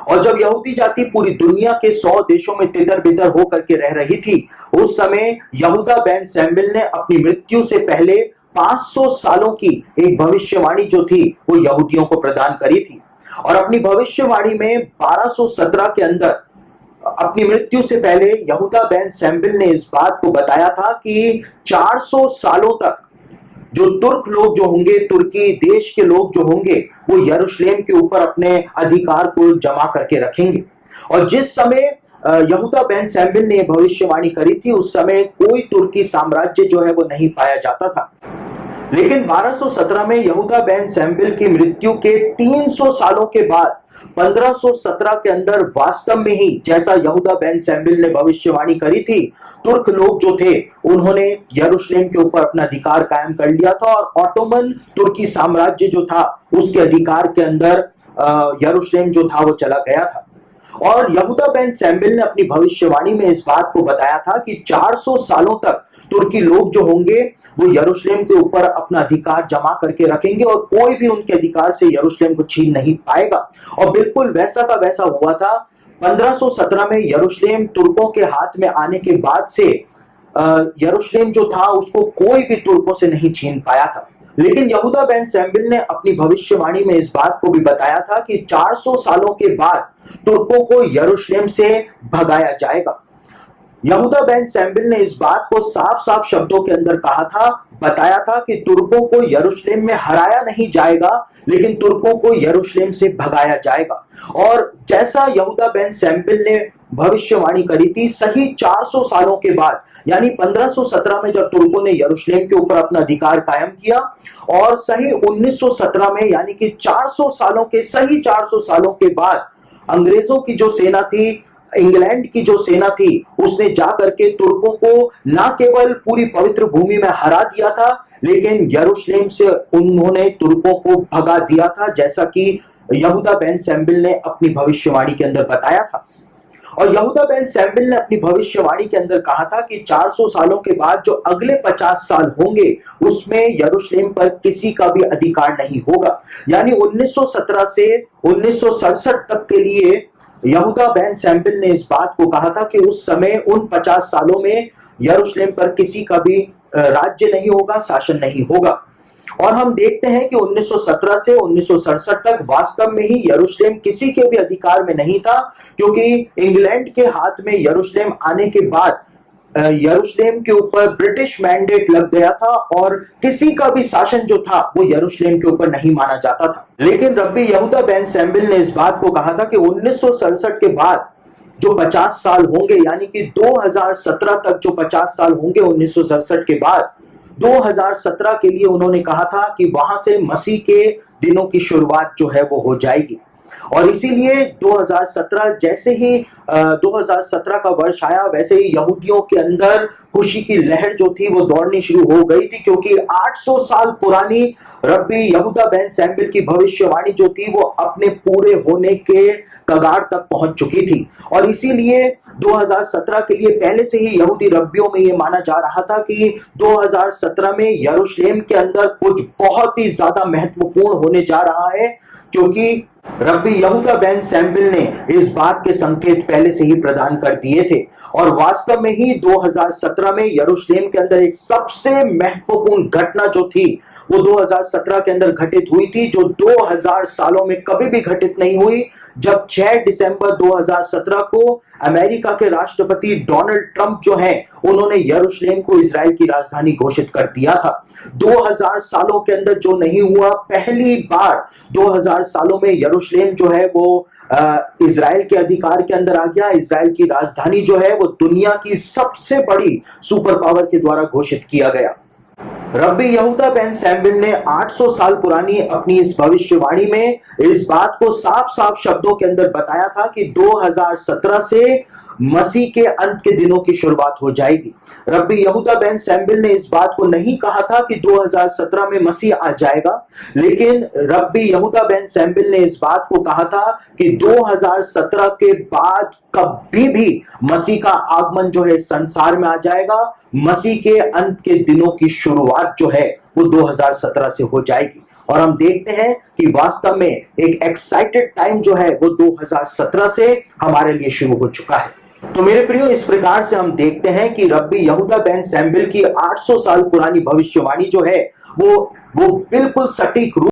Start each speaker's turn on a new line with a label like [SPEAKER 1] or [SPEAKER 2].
[SPEAKER 1] और जब यहूदी जाति पूरी दुनिया के 100 देशों में तितर बितर होकर के रह रही थी, उस समय यहूदा बेन सैमुएल ने अपनी मृत्यु से पहले 500 सालों की एक भविष्यवाणी जो थी वो यहूदियों को प्रदान करी थी। और अपनी भविष्यवाणी में 1217 के अंदर अपनी मृत्यु से पहले यहूदा बेन सैमुएल ने इस बात को बताया था कि 400 सालों तक जो तुर्क लोग जो होंगे, तुर्की देश के लोग जो होंगे, वो यरूशलेम के ऊपर अपने अधिकार को जमा करके रखेंगे। और जिस समय यहूदा बेन सैमुएल ने भविष्यवाणी करी थी, उस समय कोई तुर्की साम्राज्य जो है वो नहीं पाया जाता था। लेकिन 1217 में यहूदा बेन सैमुएल की मृत्यु के 300 सालों के बाद 1517 के अंदर वास्तव में ही जैसा यहूदा बेन सैमुएल ने भविष्यवाणी करी थी, तुर्क लोग जो थे उन्होंने यरूशलेम के ऊपर अपना अधिकार कायम कर लिया था और ऑटोमन तुर्की साम्राज्य जो था उसके अधिकार के अंदर यरूशलेम जो था वो चला गया था। और यहूदा बेन सैमुएल ने अपनी भविष्यवाणी में इस बात को बताया था कि 400 सालों तक तुर्की लोग जो होंगे वो यरूशलेम के ऊपर अपना अधिकार जमा करके रखेंगे और कोई भी उनके अधिकार से यरूशलेम को छीन नहीं पाएगा। और बिल्कुल वैसा का वैसा हुआ था। 1517 में यरूशलेम तुर्कों के हाथ में आने के बाद से यरूशलेम जो था उसको कोई भी तुर्कों से नहीं छीन पाया था। लेकिन यहूदा बेन सैमुएल ने अपनी भविष्यवाणी में इस बात को भी बताया था कि 400 सालों के बाद तुर्कों को यरूशलेम से भगाया जाएगा। यहूदा बेन सैमुएल ने इस बात को साफ साफ शब्दों के अंदर कहा था, बताया था कि तुर्कों को यरूशलेम में हराया नहीं जाएगा, लेकिन तुर्कों को यरूशलेम से भगाया जाएगा। और जैसा यहूदा बेन सैमुएल ने भविष्यवाणी करी थी, सही 400 सालों के बाद यानी 1517 में जब तुर्कों ने यरूशलेम के ऊपर अपना अधिकार कायम किया और सही 1917 में यानी कि 400 सालों के सही 400 सालों के बाद अंग्रेजों की जो सेना थी, इंग्लैंड की जो सेना थी, उसने जाकर के तुर्कों को ना केवल पूरी पवित्र भूमि में हरा दिया था, लेकिन यरूशलेम से उन्होंने तुर्कों को भगा दिया था, जैसा कि यहूदा बेन सैमुएल ने अपनी भविष्यवाणी के अंदर बताया था। और यहूदा बेन सैमुएल ने अपनी भविष्यवाणी के अंदर कहा था कि 400 सालों के बाद जो अगले 50 साल होंगे उसमें यरूशलेम पर किसी का भी अधिकार नहीं होगा। यानी 1917 से 1967 तक के लिए यहूदा बेन सैमुएल ने इस बात को कहा था कि उस समय उन 50 सालों में यरूशलेम पर किसी का भी राज्य नहीं होगा, शासन नहीं होगा। और हम देखते हैं कि 1917 से 1967 तक वास्तव में ही यरूशलेम किसी के भी अधिकार में नहीं था, क्योंकि इंग्लैंड के हाथ में यरूशलेम आने के बाद यरूशलेम के ऊपर ब्रिटिश मैंडेट लग गया था और किसी का भी शासन जो था वो यरूशलेम के ऊपर नहीं माना जाता था। लेकिन रब्बी यहूदा बेन सैमुएल ने इस बात को कहा था कि 1967 के बाद जो 50 साल होंगे, यानी कि 2017 तक जो 50 साल होंगे 1967 के बाद, 2017 के लिए उन्होंने कहा था कि वहां से मसीह के दिनों की शुरुआत जो है वो हो जाएगी। और इसीलिए 2017 जैसे ही 2017 का वर्ष आया, वैसे ही यहूदियों के अंदर खुशी की लहर जो थी वो दौड़नी शुरू हो गई थी, क्योंकि 800 साल पुरानी रब्बी यहूदा बेन सैमुएल की भविष्यवाणी जो थी वो अपने पूरे होने के कगार तक पहुंच चुकी थी। और इसीलिए 2017 के लिए पहले से ही यहूदी रब्बियों में ये माना जा रहा था कि 2017 में यरूशलेम के अंदर कुछ बहुत ही ज्यादा महत्वपूर्ण होने जा रहा है, क्योंकि रब्बी यहूदा बेन सैमुएल ने इस बात के संकेत पहले से ही प्रदान कर दिए थे। और वास्तव में ही 2017 में यरूशलेम के अंदर एक सबसे महत्वपूर्ण घटना जो थी वो 2017 के अंदर घटित हुई थी, जो 2000 सालों में कभी भी घटित नहीं हुई, जब 6 दिसंबर 2017 को अमेरिका के राष्ट्रपति डोनाल्ड ट्रंप जो हैं उन्होंने यरूशलेम को इजराइल की राजधानी घोषित कर दिया था। 2000 सालों के अंदर जो नहीं हुआ, पहली बार 2000 सालों में यरूशलेम जो है वो इजराइल के अधिकार के अंदर आ गया। इजराइल की राजधानी जो है वो दुनिया की सबसे बड़ी सुपर पावर के द्वारा घोषित किया गया। रब्बी यहूदा बेन सैमुएल ने 800 साल पुरानी अपनी इस भविष्यवाणी में इस बात को साफ साफ शब्दों के अंदर बताया था कि 2017 से मसीह के अंत के दिनों की शुरुआत हो जाएगी। रब्बी यहूदा बेन सैमुएल ने इस बात को नहीं कहा था कि 2017 में मसीह आ जाएगा, लेकिन रब्बी यहूदा बेन सैमुएल ने इस बात को कहा था कि 2017 के बाद कभी भी मसीह का आगमन जो है संसार में आ जाएगा। मसीह के अंत के दिनों की शुरुआत जो है वो 2017 से हो जाएगी। और हम देखते हैं कि वास्तव में एक एक्साइटेड टाइम जो है वो 2017 से हमारे लिए शुरू हो चुका है। तो मेरे प्रियो, इस प्रकार से हम देखते हैं कि रब्बी यहूदा बेन सैमुएल की 800 साल पुरानी भविष्यवाणी जो है वो बिल्कुल सटीक रूप